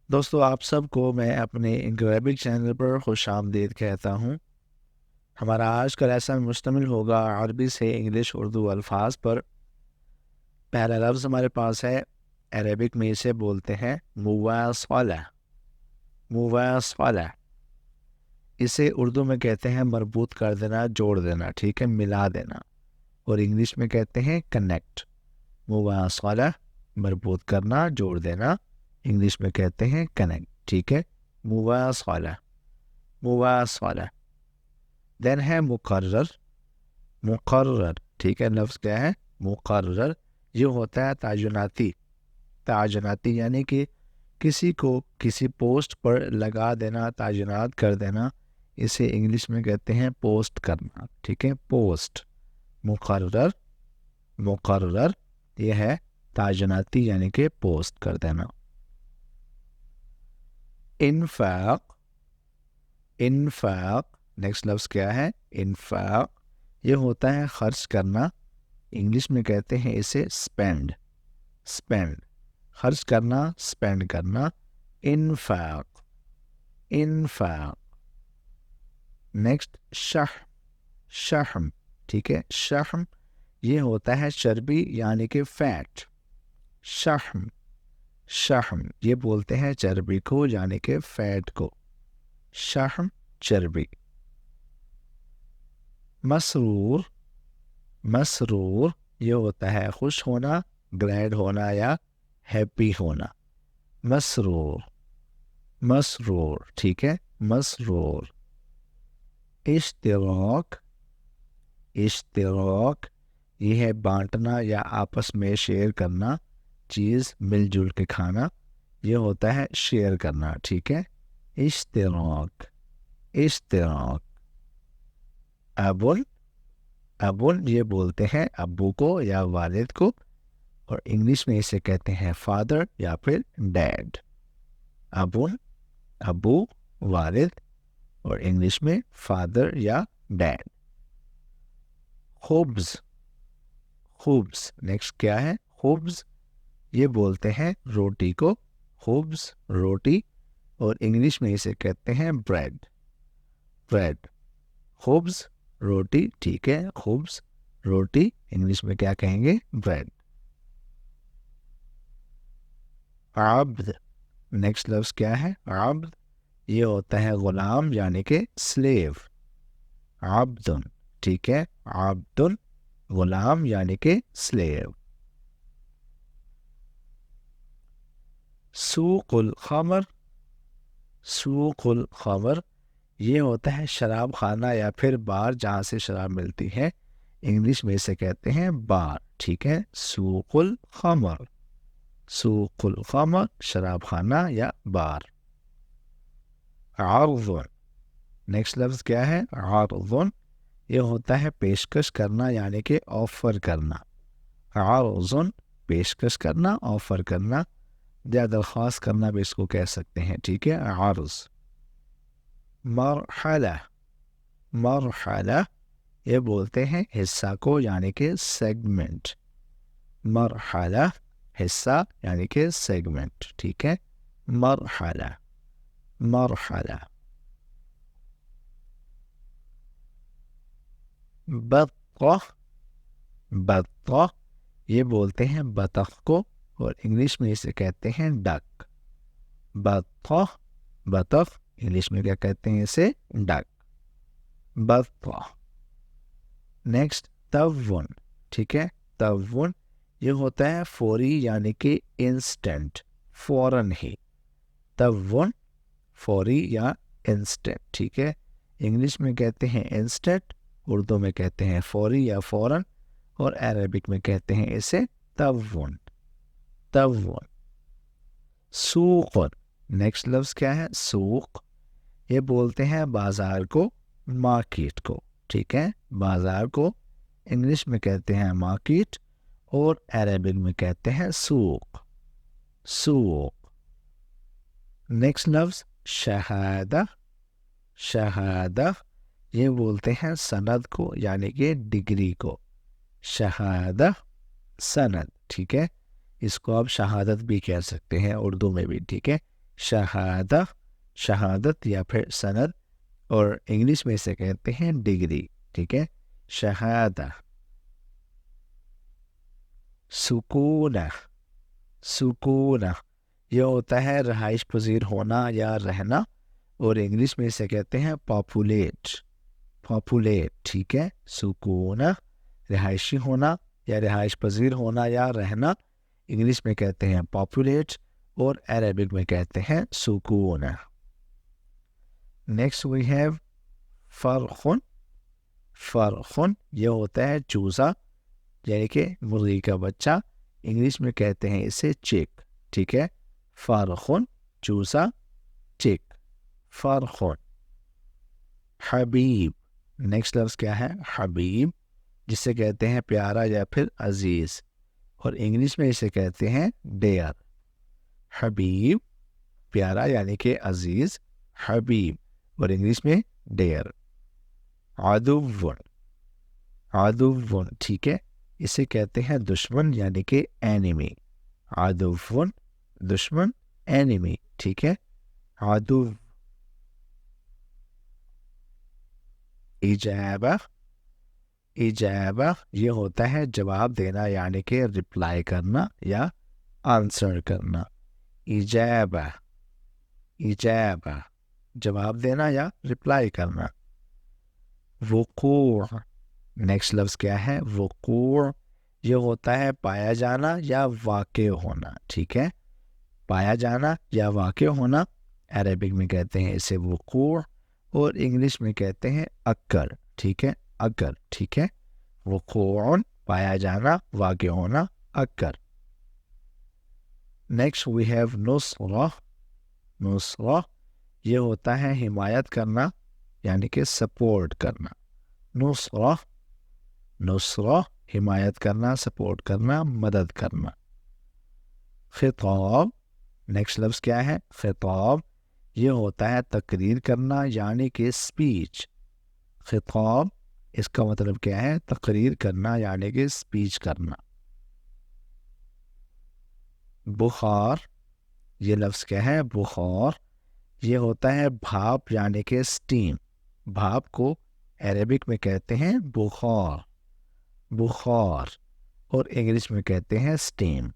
دوستو آپ سب کو میں اپنے عربک چینل پر خوش آمدید کہتا ہوں۔ ہمارا آج کا لیسن مشتمل ہوگا عربی سے انگلش اردو الفاظ پر۔ پہلا لفظ ہمارے پاس ہے، عربک میں اسے بولتے ہیں مواصلہ۔ مواصلہ اسے اردو میں کہتے ہیں مربوط کر دینا، جوڑ دینا، ٹھیک ہے، ملا دینا، اور انگلش میں کہتے ہیں کنیکٹ۔ مواصلہ مربوط کرنا، جوڑ دینا، انگلش میں کہتے ہیں کنیکٹ، ٹھیک ہے، مواصلہ۔ مواصلہ دین ہے مقرر۔ مقرر، ٹھیک ہے، لفظ کیا ہے؟ مقرر۔ یہ ہوتا ہے تعیناتی۔ تعیناتی یعنی کہ کسی کو کسی پوسٹ پر لگا دینا، تعینات کر دینا، اسے انگلش میں کہتے ہیں پوسٹ کرنا، ٹھیک ہے، پوسٹ۔ مقرر، مقرر یہ ہے تعیناتی یعنی کہ پوسٹ کر دینا۔ انفاق، انفاق نیکسٹ لفظ کیا ہے؟ انفاق یہ ہوتا ہے خرچ کرنا، انگلش میں کہتے ہیں اسے اسپینڈ۔ اسپینڈ خرچ کرنا، اسپینڈ کرنا، انفاق۔ انفاق نیکسٹ شحم۔ شحم، ٹھیک ہے، شحم یہ ہوتا ہے چربی یعنی کہ فیٹ۔ شحم، شحم یہ بولتے ہیں چربی کو یعنی کہ فیٹ کو۔ شحم چربی۔ مسرور، مسرور یہ ہوتا ہے خوش ہونا، گلیڈ ہونا یا ہیپی ہونا۔ مسرور، مسرور ٹھیک ہے، مسرور۔ اشتراک، اشتراک یہ ہے بانٹنا یا آپس میں شیئر کرنا، چیز مل جل کے کھانا، یہ ہوتا ہے شیئر کرنا، ٹھیک ہے، اشتراک۔ اشتراک۔ ابن، ابن یہ بولتے ہیں ابو کو یا والد کو، اور انگلش میں اسے کہتے ہیں فادر یا پھر ڈیڈ۔ ابن ابو، والد، اور انگلش میں فادر یا ڈیڈ۔ خبز، خبز نیکسٹ کیا ہے؟ خبز یہ بولتے ہیں روٹی کو، خبز روٹی، اور انگلش میں اسے کہتے ہیں بریڈ۔ بریڈ، خبز روٹی، ٹھیک ہے، خبز روٹی، انگلش میں کیا کہیں گے؟ بریڈ۔ عبد نیکسٹ لفظ کیا ہے؟ عبد یہ ہوتا ہے غلام یعنی کہ سلیو۔ عبدن، ٹھیک ہے، عبدن غلام یعنی کہ سلیو۔ سوق الخمر، سوق الخمر یہ ہوتا ہے شراب خانہ یا پھر بار جہاں سے شراب ملتی ہے، انگلش میں اسے کہتے ہیں بار، ٹھیک ہے، سوق الخمر۔ سوق الخمر شراب خانہ یا بار۔ عرض نیکسٹ لفظ کیا ہے؟ عرض یہ ہوتا ہے پیشکش کرنا یعنی کہ آفر کرنا۔ عرض پیشکش کرنا، آفر کرنا، یا درخواست کرنا بھی اس کو کہہ سکتے ہیں، ٹھیک ہے، عرض۔ مرحلہ، مرحلہ یہ بولتے ہیں حصہ کو یعنی کہ سیگمنٹ۔ مرحلہ حصہ یعنی کہ سیگمنٹ، ٹھیک ہے، مرحلہ۔ مرحلہ۔ بطہ، بطہ یہ بولتے ہیں بطخ کو، اور انگلش میں اسے کہتے ہیں ڈک۔ بطہ بطخ، انگلش میں کیا کہتے ہیں اسے؟ ڈک۔ بطہ۔ نیکسٹ تون، ٹھیک ہے، تون یہ ہوتا ہے فوری یعنی کہ انسٹنٹ، فوراً ہی۔ تون فوری یا انسٹنٹ، ٹھیک ہے، انگلش میں کہتے ہیں انسٹنٹ، اردو میں کہتے ہیں فوری یا فوراً، اور عربک میں کہتے ہیں اسے تون۔ تون۔ سوق نیکسٹ لفظ کیا ہے؟ سوق یہ بولتے ہیں بازار کو، مارکیٹ کو، ٹھیک ہے، بازار کو، انگلش میں کہتے ہیں مارکیٹ، اور عربک میں کہتے ہیں سوق۔ سوق۔ نیکسٹ لفظ شہادہ۔ شہادہ یہ بولتے ہیں سند کو یعنی کہ ڈگری کو۔ شہادہ سند، ٹھیک ہے، اس کو آپ شہادت بھی کہہ سکتے ہیں اردو میں بھی، ٹھیک ہے، شہادہ شہادت یا پھر سند، اور انگلش میں اسے کہتے ہیں ڈگری. ٹھیک ہے، شہادہ. سکونہ سکونہ یہ ہوتا ہے رہائش پذیر ہونا یا رہنا، اور انگلش میں اسے کہتے ہیں پاپولیٹ. پاپولیٹ. ٹھیک ہے، سکونہ رہائشی ہونا یا رہائش پذیر ہونا یا رہنا، انگلش میں کہتے ہیں پاپولیٹ، اور عربک میں کہتے ہیں سکونہ. Next we have فرخن. فرخن یہ ہوتا ہے چوزا، یعنی کہ مرغی کا بچہ، انگلش میں کہتے ہیں اسے چک. ٹھیک ہے، فرخن چوزا، چک، فرخن. حبیب. نیکسٹ لفظ کیا ہے؟ حبیب، جسے کہتے ہیں پیارا یا پھر عزیز، اور انگلش میں اسے کہتے ہیں ڈیئر. حبیب پیارا یعنی کہ عزیز، حبیب، اور انگلش میں ڈیئر. عدو. عدو. ٹھیک ہے، اسے کہتے ہیں دشمن یعنی کہ اینیمی. عدو دشمن، اینیمی. ٹھیک ہے، عدو. اجابہ. اجابہ یہ ہوتا ہے جواب دینا یعنی کہ رپلائی کرنا یا آنسر کرنا. اجابہ. اجابہ جواب دینا یا رپلائی کرنا. وقوع. نیکسٹ لفظ کیا ہے؟ وقوع یہ ہوتا ہے پایا جانا یا واقع ہونا. ٹھیک ہے، پایا جانا یا واقع ہونا، عربک میں کہتے ہیں اسے وقوع، اور انگلش میں کہتے ہیں اکر. ٹھیک ہے، اکر. ٹھیک ہے، وقوع پایا جانا، واقع ہونا، اکر. Next we have نصرہ. نصرہ یہ ہوتا ہے حمایت کرنا یعنی کہ سپورٹ کرنا. نصرہ. نصرہ حمایت کرنا، سپورٹ کرنا، مدد کرنا. خطاب. نیکسٹ لفظ کیا ہے؟ خطاب یہ ہوتا ہے تقریر کرنا یعنی کہ اسپیچ. خطاب اس کا مطلب کیا ہے؟ تقریر کرنا یعنی کہ اسپیچ کرنا. بخار. یہ لفظ کیا ہے؟ بخار یہ ہوتا ہے بھاپ یعنی کہ اسٹیم. بھاپ کو عربک میں کہتے ہیں بخار. بخار، اور انگلش میں کہتے ہیں اسٹیم.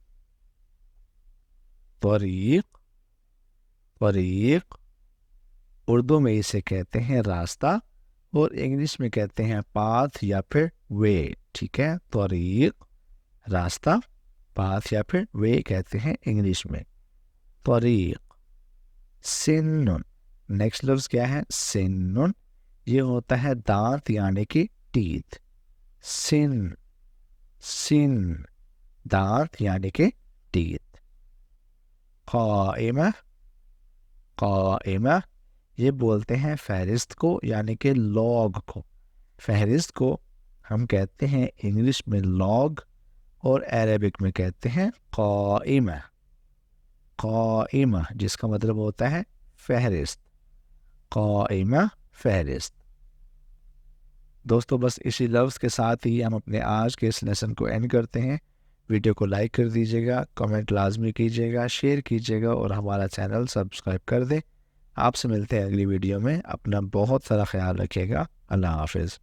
طریق. طریق اردو میں اسے کہتے ہیں راستہ، اور انگلش میں کہتے ہیں پاتھ یا پھر وے. ٹھیک ہے، طریق راستہ، پاتھ یا پھر وے کہتے ہیں انگلش میں. طریق. سن. نیکسٹ لفظ کیا ہے؟ سن یہ ہوتا ہے دانت یعنی کہ ٹیتھ. سن. سن دانت یعنی کہ ٹیتھ. قائمہ. قائمہ یہ بولتے ہیں فہرست کو یعنی کہ لاگ کو. فہرست کو ہم کہتے ہیں انگلش میں لاگ، اور عربک میں کہتے ہیں قائمہ. قائمہ جس کا مطلب ہوتا ہے فہرست. قائمہ فہرست. دوستو بس اسی لفظ کے ساتھ ہی ہم اپنے آج کے اس لیسن کو اینڈ کرتے ہیں. ویڈیو کو لائک کر دیجیے گا، کمنٹ لازمی کیجیے گا، شیئر کیجیے گا، اور ہمارا چینل سبسکرائب کر دیں. آپ سے ملتے ہیں اگلی ویڈیو میں. اپنا بہت سارا خیال رکھیے گا. اللہ حافظ.